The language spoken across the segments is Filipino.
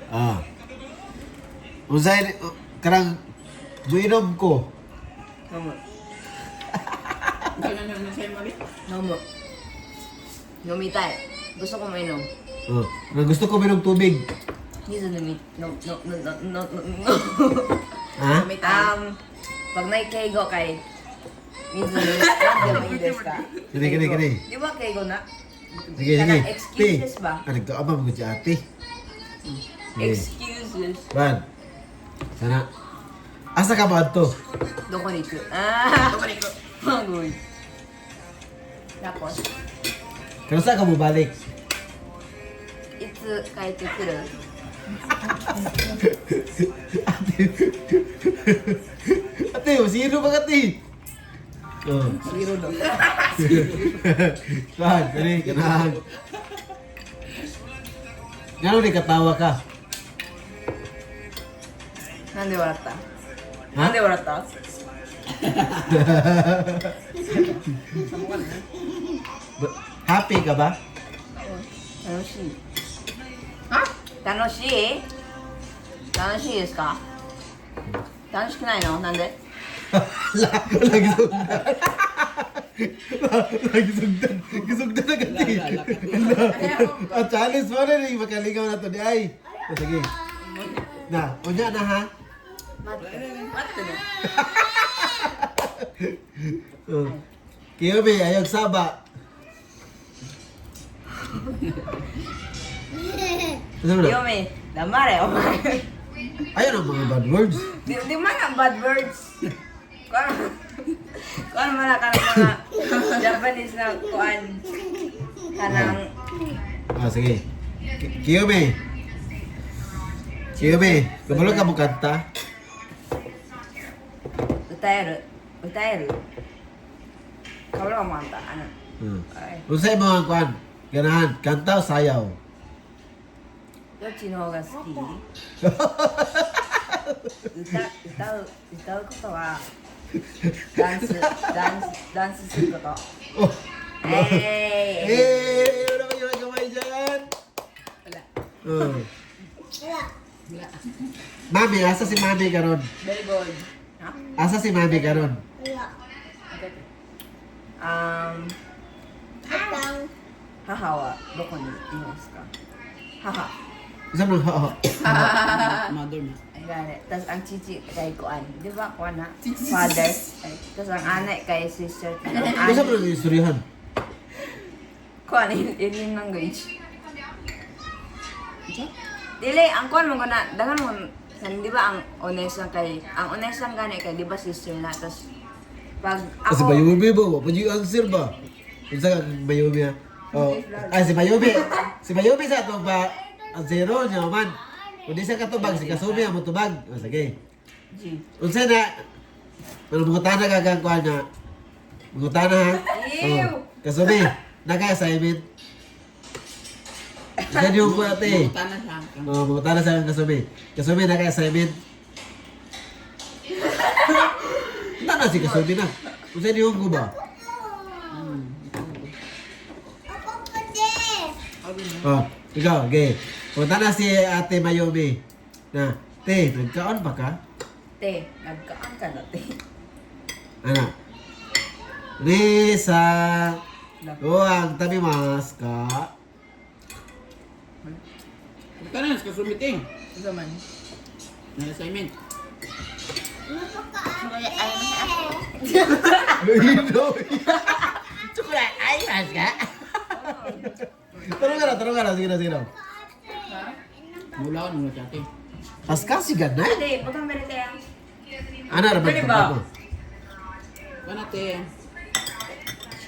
Ah. Unsay karang buinom ko. Nomo. Nomo. Nomitai. Gusto ko mainom. Oh, gusto ko minom tubig. Nizo nomi. No. Ha? Pag naikeigo kay Mizo nomi. Nandiyo mo desu ka? Kini. Di ba keigo na? Sige. Kanang excuses ba? Ano ka ama mo si ate? Excuses. Ban. Sana. Asa ka ba to? Doko niku. Doko niku. Magoy. Tapos, Kano sa ka mo balik? itsu kaite kuru. Ate, sino ba ate? Oh. Zero do. Kan, kani kanang. Ngano di katawa ka? Nande waratta? Ha? Nande waratta? Happy ka ba? 楽しい。楽しい？楽しいですか？楽しくないの？なんで？ Lagi sugdan. Lagi sugdan. Gisugdan na gati. At challenge mo rin, makaligaw na to di ay. O, sige. Na, unya na ha. 待ってね。 Oh. Kiyomi, ayog saba. Ano mo na? Yomi, damare o前。 Ayun ang mga bad words. Di mana bad words? Kuan mana ka mga Japanese na kuan kanang Ah, sige. Kiyomi. Kiyomi, kabalo ka mo kanta? 歌える歌えるKalau mo anta ano? Ay, Unsay mo ang kuan? Ganahan, kanta o sayaw? どっちの方が好き？歌うことはダンスすること。 Oh. Eh. Wala ba yung kamay dyan? Wala. Oh. Mami, asa si Mami karon? Very good. Ha? Asa si Mami karon? Haha wa doko ni imasu ka? Haha. Isa mo ha. Mother na. Ayan, tas ang chichi kay kuan, di ba kuan na? Father. Tas ang anak kay sister. Isa mo yung istoryahan. Kuan in language. Dili ang kuan mo na dangan mo san di ba ang honest lang kay ang honest lang gani kay di ba sister na tas pag Kasi ako Mayumi ba? Wapa yung answer ba? Unsa ka Mayumi ha? Oh. Ay, si Mayumi. Si Mayumi sa ito ba? Ang zero niya man. Kung di siya katubag, si Kasumi ang mutubag. O, sige. G. Unsa na? Ano mga tana gagangkuhan na? Mga tana ha? Ew! Kasumi, naka-assignment. Diyan yung ko ate. Buta na siya. Mga tana sa akin Kasumi. Kasumi, naka-assignment. Tana si Kasumi na. Unsa yung ko ba? Oh, ikaw, okay. Punta na si Ate Mayumi. Na, te, nagkaon pa ka? Te, nagkaan ka na te. Ano? Lisa, huwag tabi mas ka. Buta na, kasumiting. Ito man. Na-assignment. Chocolate, ay, mas ka? Tarong ka na, sige na. Mula ko nung natin. As kasi ganay. Te, putang merete yan. Ano, rabat Pwede ka ba? mo? Kana te.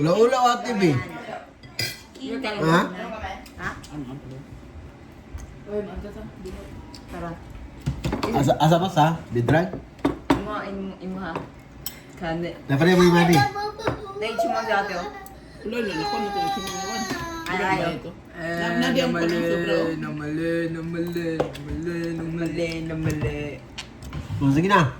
Ula-ula o Ate B. Ha? Ha? Ano? Tara. Asa mas ha? Bidrag? Imo ha. Kane. Dapat mo yung money. Dahil chimo si ate o. Ulo, lalako na ito. Sino naman? Ay, ayaw. Ito. Nagyan ko ng sobra. Namali. Oh, sige na.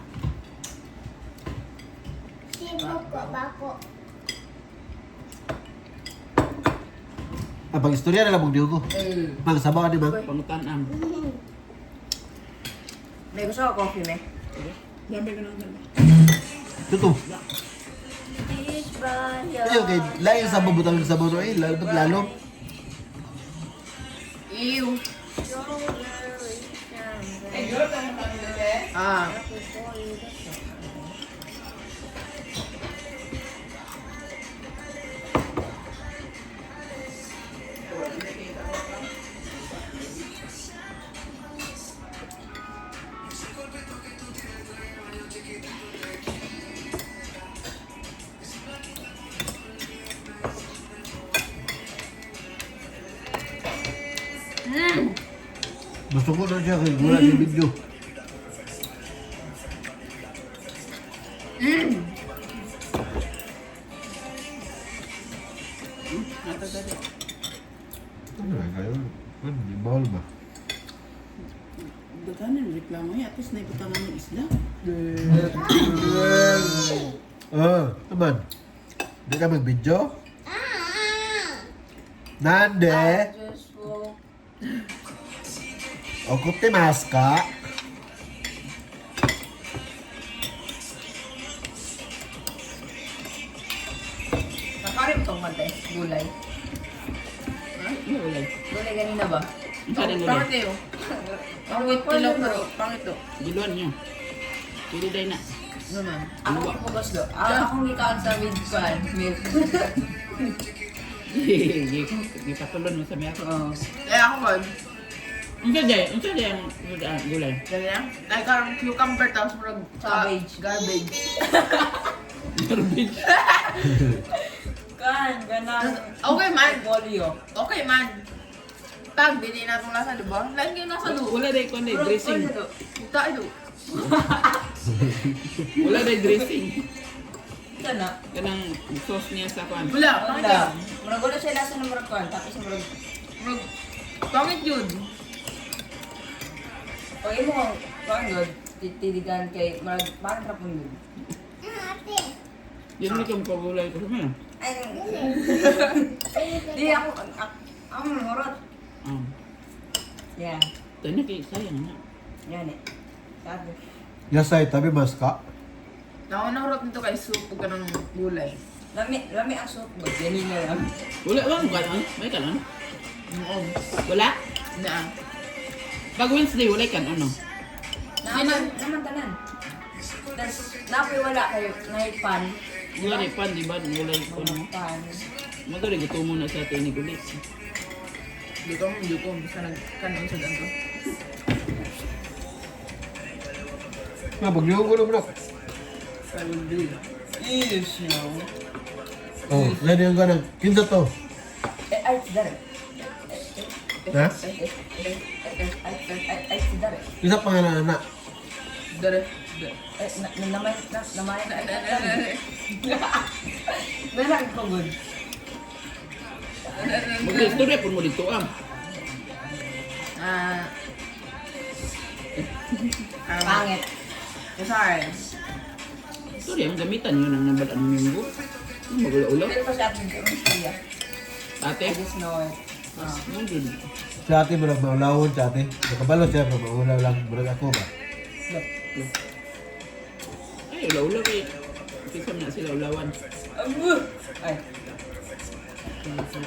Pag istorya na lang mong ko. Mang sabaw ni mang. Pangutan am. May gusto ko coffee, me. Dami ka ng dami. Tuto. Fish by Ayun, kay lain sa bubutang sa bono eh, lalo. Ew. Ah. Gusto ko na siya kay wala sa video. Ata dali. Ano ba kayo? Ano, di bawal ba? Daghanan reklamo at least naibutangan ng isda. Naman. Hindi ka mag-video? Nande? Just for... O kuti maska? Nakarim tong matay. Gulay. Ay, iya ulay. Gulay ganina ba? Saan yung ulay? Pangit yun. Pangit ilaw pero pangit to. Giluan niyo. Pili day na. Naman. Ako pugas do. Akong gikaan sa midpan. Milk. Gipatulon mo sa mga. Oo. Kaya ako man, Unsa day ang gulay? dali lang. Like, karang cucumber tapos murag Cabbage. Garbage. Garbage. Kan, ganang. Okay man. Bolio. Okay man. Pag dili na itong nasa, diba? Lagi yung nasa loob. Wala day kon day dressing. Ito, ito. Wala day dressing. Ito na. Kanang sauce niya sa kwan. Wala, pangit Wala. yun. Murag wala siya lasa ng murag kwan. Tapos murag... Murag, pangit yun. O imo ang kwan yun. Titiligan kay... Murag... Parang trapon yun. Yan mo kang pagulay ko sa mga. Ay... Di ako... Ako mamurot. Yan. Tanya kay sayang na. Yan eh. Sabi. Yasay, tabi maska? Nakunahurot nito kay soup o ganang gulay. Lami ang soup ba? Ganun na lang. Wala ba mo kanon? May kanon? Oo. Wala? Na. Pag Wednesday wala kan ano? Naman tanan. Tapos napoy wala kayo. Naipan. Wala ni pan di ba? Wala ko no. Pan. Madali gusto mo na sa tinig ulit. Hindi ko. Basta nagkanon sa ganito. Bagyo ko na bro. Yes, no. Oh, yan yung ganang. Kinsa to? Ay, sidare. Ha? Ay, sidare. Kinsa pangalan anak? Dere. Namay. Meron ko good. Mag-istorya po mo dito Pangit. Sorry. Sorry, ang gamitan yun ang nabal ang minggo. Magula-ulaw. Pero pa sa atin, pero siya. Ate, I just know it. mo dun. Sa ate mo lang maulawon sa ate. Nakabalo siya, maulaw lang. Murag ako ba? Ay, ulaw-ulaw kay. Kisam na sila ulawan. Ay.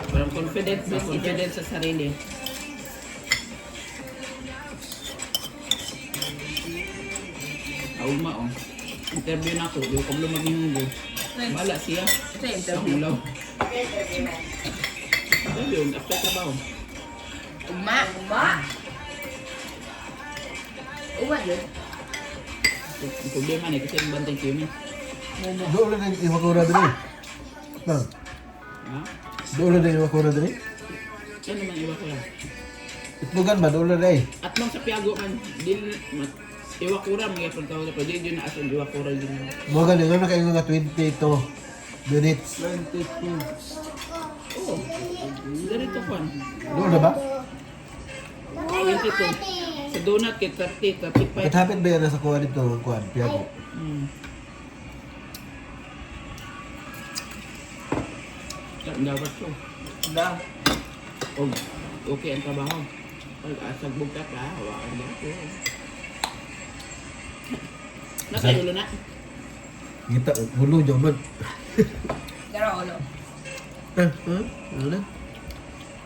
Parang confident sa sarili. Auma oh. Interview na ako, yung kablo maghihunggo. Bala siya. Sa Sa interview. ulaw. Interview, after trabaho. Uma. Uma yun. Ang problema na kasi yung bantay kayo Doon lang yung iwakura din eh. Bang, Ha? doon lang yung iwakura din eh. Yan naman iwa ko lang. Itbugan ba? Doon lang eh. At nung sa piago man, iwakura mga pagkawala pa. Di yun na asan iwakura din. Mga galing, ano kayo nga 22 minutes. 22. Oo. Ganito kwan. Doon na ba? 22. Sa donut kay 30, 35. Kahit ba yan nasa kuha dito ng kuha? Piyago. Hmm. Ang dapat ko. Da. O, okay ang trabaho. Pag asag bugta ka, hawakan mo ako. Sa ulo na. Kita ulo nyo man. Pero ulo. Ano na?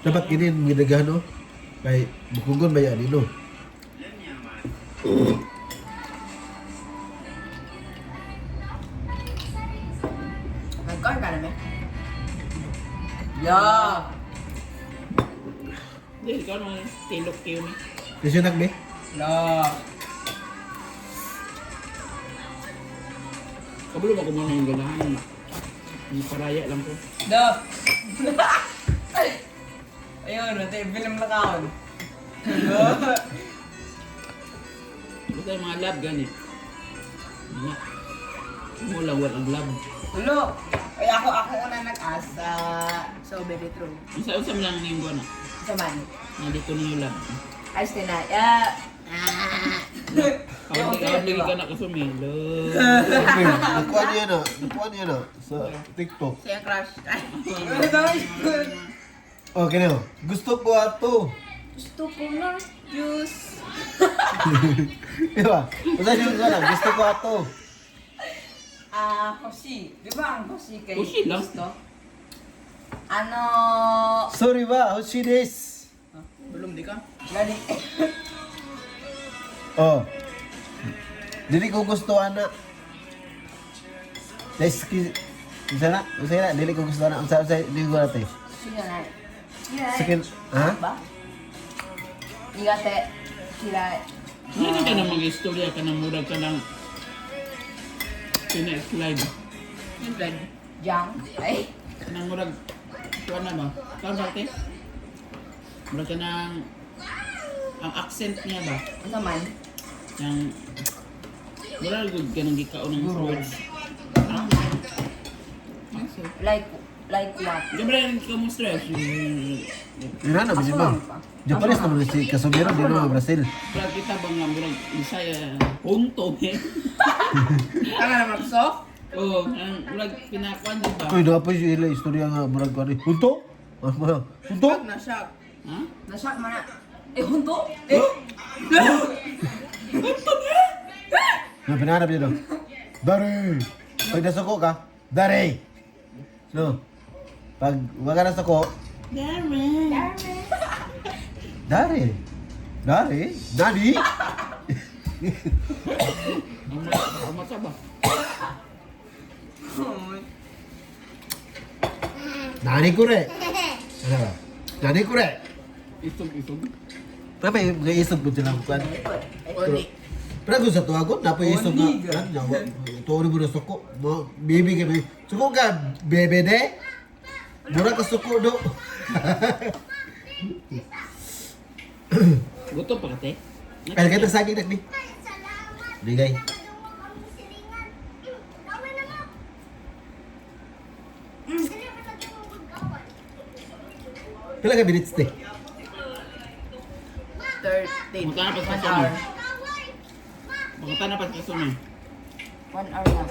Dapat kinin ginagahan no? Kay bukugon ba yan no? Nagkain ka namin. Yeah. Hindi, ikaw naman. Tilok kayo ni. Kasi be? Yeah. Kabalo ba ko muna yung ganahan? Yung paraya lang ko. Do. Ayun, natin film na kaon. Basta yung mga lab gani. Nga. Mula walang lab. Ulo. Ay ako una nag-asa. So, very true. Unsa mo lang yung buwan na. Sa man. Nandito na yung lab. Ayos din na. Kawag ka na kasumilo. Nakuha niya na. Nakuha niya na. Sa TikTok. Siya crush. Ay, Okay na. Gusto ko ato. Gusto ko na. juice. Diba? Basta yung ko lang. Gusto ko ato. Hoshi. Di ba ang Hoshi kay Hoshi lang. gusto? Ano? Sorry ba? Hoshi desu. Belum di ka? Gani. Oh. Dili ko gusto anak. Deski. Isa na? Dili ko gusto anak. Unsa dili ko natin. Sino na? Second. Ha? Ba? Nigate. Kirai. Hindi ka na mga istorya ka ng murag ka ng pina-slide. Yung blood. Jang. Ay. Nang murag, kuha na ba? Kau dati? Murag ka ng, ang accent niya ba? Ano man? Yang, murag good ka ng gikaon ng words. Like what? Hindi ba rin ka mo stress? Yun na, Ako bisin lang ba? pa. Japanese naman si Kasumiro, di naman Brazil. Murag kita ba nga murag Bisaya, punto eh. Tama naman, soft. Oo, ang murag pinakuan di ba? Uy, dapat yung ila istorya nga murag ko ni. Hunto? Hunto? Shock na shock. Ha? Nasyak man na. Hunto? Na pinanap niya daw. Dari! Pag nasuko ka, Dari! No. Pag wag ka nasuko, Dari! Dari? Nani? Ang masa ba? Nani kure? Ano ba? Nani kure? Isog-isog. Pero may isog po silang kuan. Oli. Pero kung sa tuwa ko, napoy isog nga. Tuwa mo na suko. Bibi ka may. Suko ka, bebe de? Mura ka suko do. Gutom pa ka te? Ay, kita saging nak ni. Bigay. Pila ka minutes te? 13. Magkano pa sa 1 sunod? hour. Magkano pa sa sunod? 1 hour na.